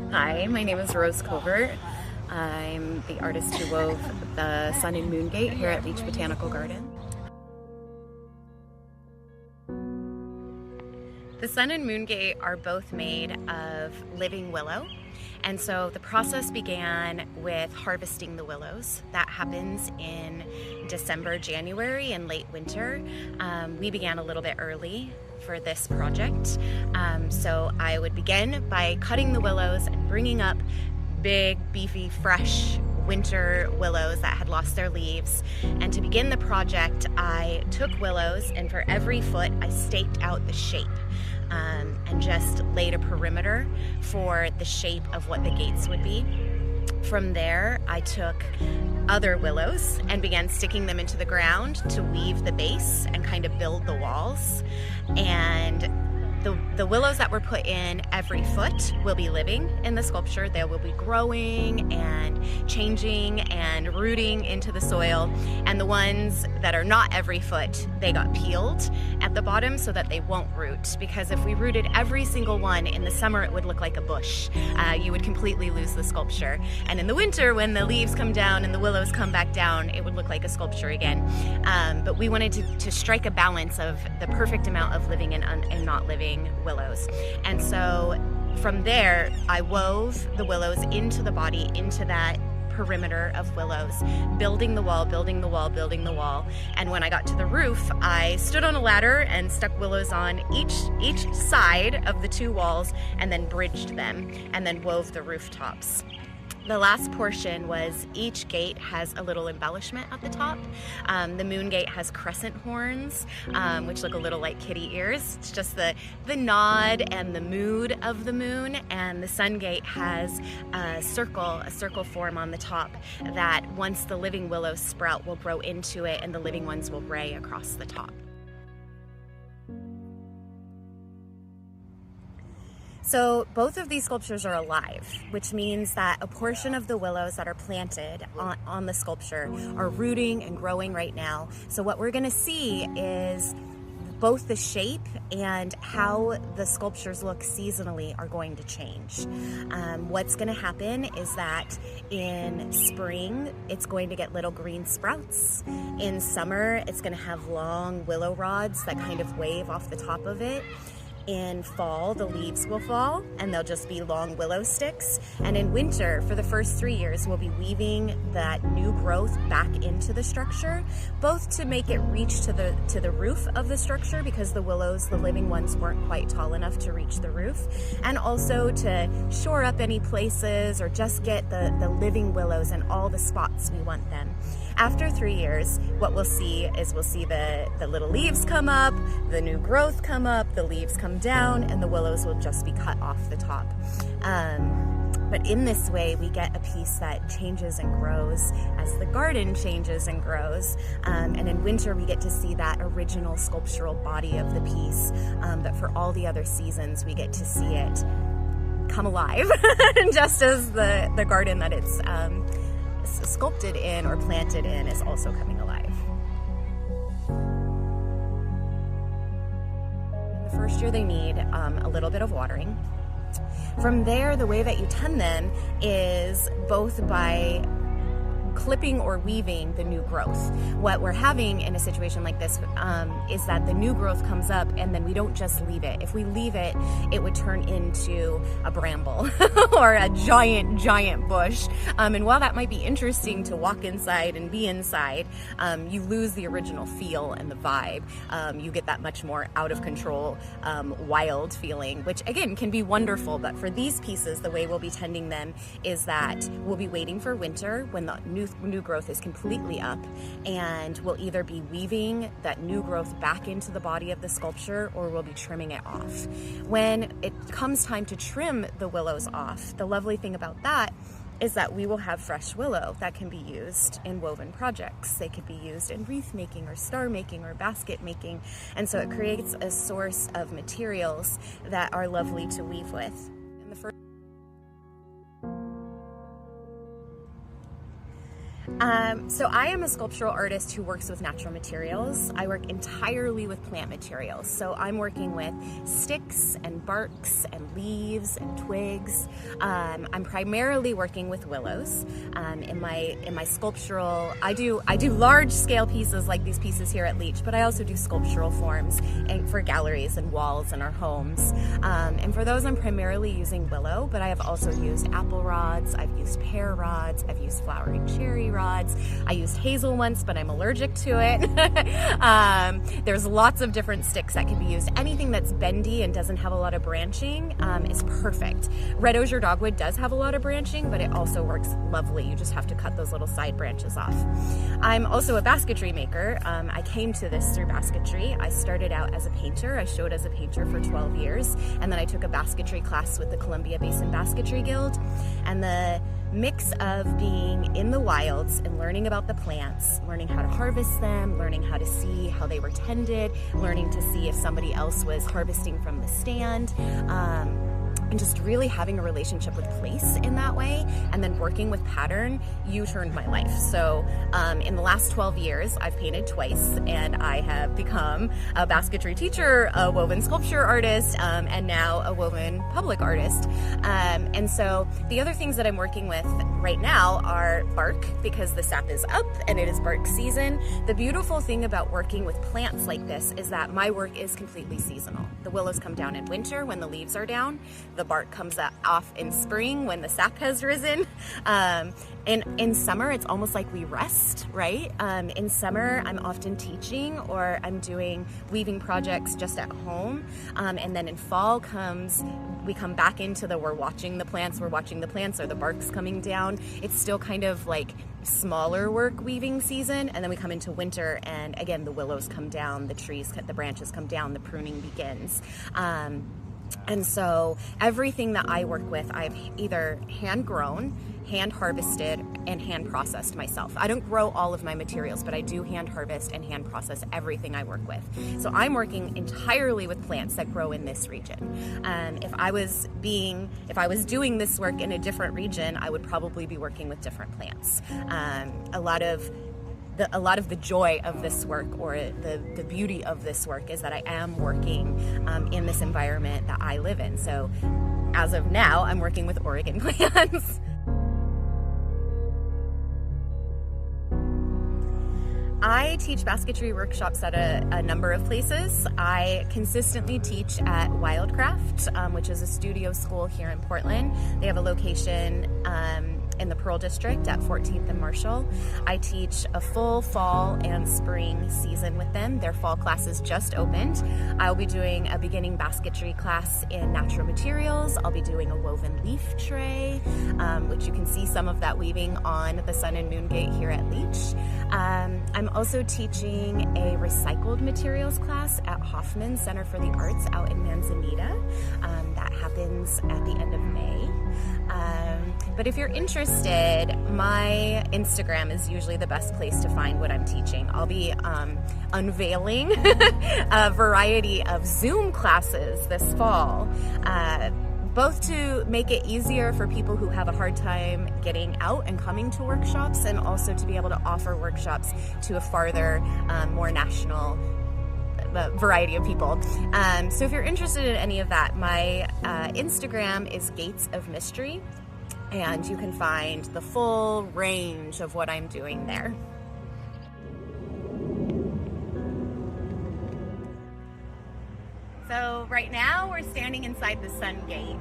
Hi, my name is Rose Covert. I'm the artist who wove the Sun and Moon Gate here at Leach Botanical Garden. The Sun and Moon Gate are both made of living willow. And so the process began with harvesting the willows. That happens in December, January, and late winter. We began a little bit early for this project. So I would begin by cutting the willows and bringing up big, beefy, fresh winter willows that had lost their leaves. And to begin the project, I took willows, and for every foot I staked out the shape and just laid a perimeter for the shape of what the gates would be. From there, I took other willows and began sticking them into the ground to weave the base and kind of build the walls. And the willows that were put in every foot will be living in the sculpture. They will be growing and changing and rooting into the soil. And the ones that are not every foot, they got peeled at the bottom so that they won't root. Because if we rooted every single one in the summer, it would look like a bush. You would completely lose the sculpture. And in the winter, when the leaves come down and the willows come back down, it would look like a sculpture again. But we wanted to strike a balance of the perfect amount of living and not living willows. And so from there, I wove the willows into the body, into that perimeter of willows, building the wall, building the wall, building the wall. And when I got to the roof, I stood on a ladder and stuck willows on each side of the two walls and then bridged them and then wove the rooftops. The last portion was each gate has a little embellishment at the top. The moon gate has crescent horns, which look a little like kitty ears. It's just the nod and the mood of the moon. And the sun gate has a circle form on the top that once the living willows sprout will grow into it, and the living ones will ray across the top. So both of these sculptures are alive, which means that a portion of the willows that are planted on the sculpture are rooting and growing right now. So what we're going to see is both the shape and how the sculptures look seasonally are going to change. What's going to happen is that in spring, it's going to get little green sprouts. In summer, it's going to have long willow rods that kind of wave off the top of it. In fall, the leaves will fall and they'll just be long willow sticks. And in winter, for the first 3 years, we'll be weaving that new growth back into the structure, both to make it reach to the roof of the structure, because the willows, the living ones, weren't quite tall enough to reach the roof, and also to shore up any places or just get the living willows in all the spots we want them. After 3 years, what we'll see is the little leaves come up, the new growth come up, the leaves come down, and the willows will just be cut off the top. But in this way, we get a piece that changes and grows as the garden changes and grows. And in winter, we get to see that original sculptural body of the piece. But for all the other seasons, we get to see it come alive, just as the garden that it's sculpted in or planted in is also coming alive. In the first year, they need a little bit of watering. From there, the way that you tend them is both by clipping or weaving the new growth. What we're having in a situation like this is that the new growth comes up and then we don't just leave it. If we leave it, it would turn into a bramble or a giant bush. And while that might be interesting to walk inside and be inside, you lose the original feel and the vibe. You get that much more out of control, wild feeling, which again can be wonderful. But for these pieces, the way we'll be tending them is that we'll be waiting for winter when the new growth is completely up, and we'll either be weaving that new growth back into the body of the sculpture, or we'll be trimming it off. When it comes time to trim the willows off, the lovely thing about that is that we will have fresh willow that can be used in woven projects. They could be used in wreath making or star making or basket making, and so it creates a source of materials that are lovely to weave with. So I am a sculptural artist who works with natural materials. I work entirely with plant materials. So I'm working with sticks and barks and leaves and twigs. I'm primarily working with willows. In my sculptural, I do large scale pieces like these pieces here at Leach, but I also do sculptural forms for galleries and walls in our homes. And for those I'm primarily using willow, but I have also used apple rods, I've used pear rods, I've used flowering cherry rods. I used hazel once, but I'm allergic to it. There's lots of different sticks that can be used. Anything that's bendy and doesn't have a lot of branching is perfect. Red osier dogwood does have a lot of branching, but it also works lovely. You just have to cut those little side branches off. I'm also a basketry maker. I came to this through basketry. I started out as a painter. I showed as a painter for 12 years, and then I took a basketry class with the Columbia Basin Basketry Guild. And the mix of being in the wilds and learning about the plants, learning how to harvest them, learning how to see how they were tended, learning to see if somebody else was harvesting from the stand, and just really having a relationship with place in that way, and then working with pattern, turned my life. So in the last 12 years, I've painted twice, and I have become a basketry teacher, a woven sculpture artist, and now a woven public artist. And so the other things that I'm working with right now are bark, because the sap is up and it is bark season. The beautiful thing about working with plants like this is that my work is completely seasonal. The willows come down in winter when the leaves are down. The bark comes off in spring when the sap has risen. In summer, it's almost like we rest, right? In summer, I'm often teaching, or I'm doing weaving projects just at home. And then in fall comes, we come back into we're watching the plants, or the bark's coming down. It's still kind of like smaller work weaving season, and then we come into winter, and again, the willows come down, the branches come down, the pruning begins. And so everything that I work with, I've either hand grown, hand harvested, and hand processed myself. I don't grow all of my materials, but I do hand harvest and hand process everything I work with. So I'm working entirely with plants that grow in this region. If I was doing this work in a different region, I would probably be working with different plants. A lot of the joy of this work, or the beauty of this work, is that I am working in this environment that I live in. So as of now, I'm working with Oregon plants. I teach basketry workshops at a number of places. I consistently teach at Wildcraft, which is a studio school here in Portland. They have a location in the Pearl District at 14th and Marshall. I teach a full fall and spring season with them. Their fall classes just opened. I'll be doing a beginning basketry class in natural materials. I'll be doing a woven leaf tray, which you can see some of that weaving on the Sun and Moon Gate here at Leach. I'm also teaching a recycled materials class at Hoffman Center for the Arts out in Manzanita. That happens at the end of May. But if you're interested, my Instagram is usually the best place to find what I'm teaching. I'll be unveiling a variety of Zoom classes this fall, both to make it easier for people who have a hard time getting out and coming to workshops, and also to be able to offer workshops to a farther, more national variety of people. So if you're interested in any of that, my Instagram is Gates of Mystery, and you can find the full range of what I'm doing there. So right now we're standing inside the Sun Gate.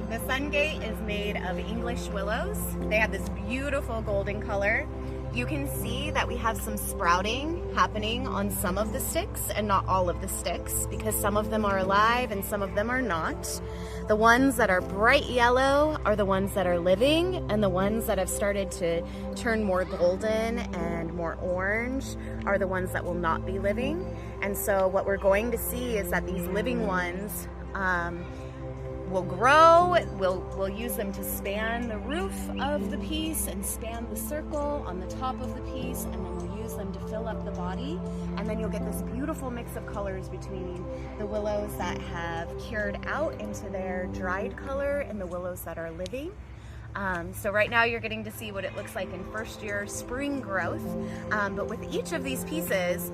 The Sun Gate is made of English willows. They have this beautiful golden color. You can see that we have some sprouting happening on some of the sticks and not all of the sticks, because some of them are alive and some of them are not. The ones that are bright yellow are the ones that are living, and the ones that have started to turn more golden and more orange are the ones that will not be living. And so what we're going to see is that these living ones will grow. We'll use them to span the roof of the piece and span the circle on the top of the piece, and then we'll use them to fill up the body. And then you'll get this beautiful mix of colors between the willows that have cured out into their dried color and the willows that are living. So right now you're getting to see what it looks like in first year spring growth, but with each of these pieces,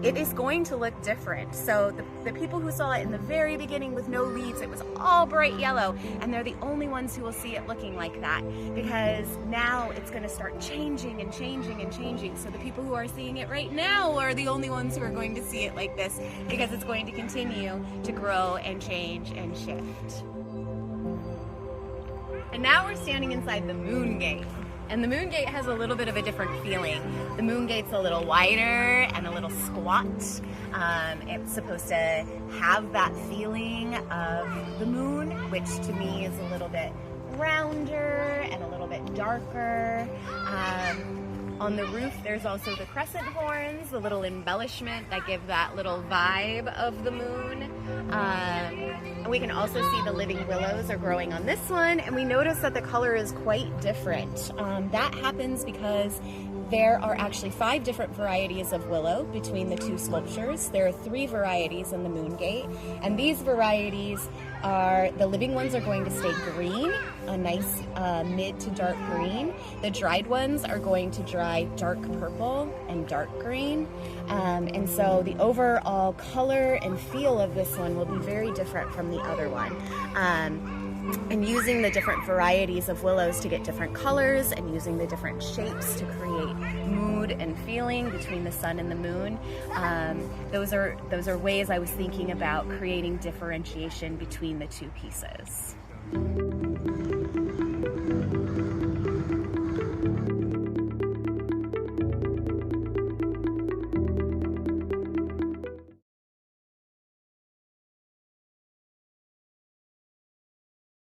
it is going to look different. So the people who saw it in the very beginning with no leaves, it was all bright yellow, and they're the only ones who will see it looking like that, because now it's going to start changing and changing and changing. So the people who are seeing it right now are the only ones who are going to see it like this, because it's going to continue to grow and change and shift. And now we're standing inside the moon gate. And the moon gate has a little bit of a different feeling. The moon gate's a little wider and a little squat. It's supposed to have that feeling of the moon, which to me is a little bit rounder and a little bit darker. On the roof, there's also the crescent horns, the little embellishment that give that little vibe of the moon. And we can also see the living willows are growing on this one, and we notice that the color is quite different. That happens because there are actually 5 different varieties of willow between the 2 sculptures. There are 3 varieties in the moon gate, and these varieties are, the living ones are going to stay green, a nice mid to dark green. The dried ones are going to dry dark purple and dark green. And so the overall color and feel of this one will be very different from the other one. And using the different varieties of willows to get different colors, and using the different shapes to create mood and feeling between the sun and the moon, those are ways I was thinking about creating differentiation between the 2 pieces.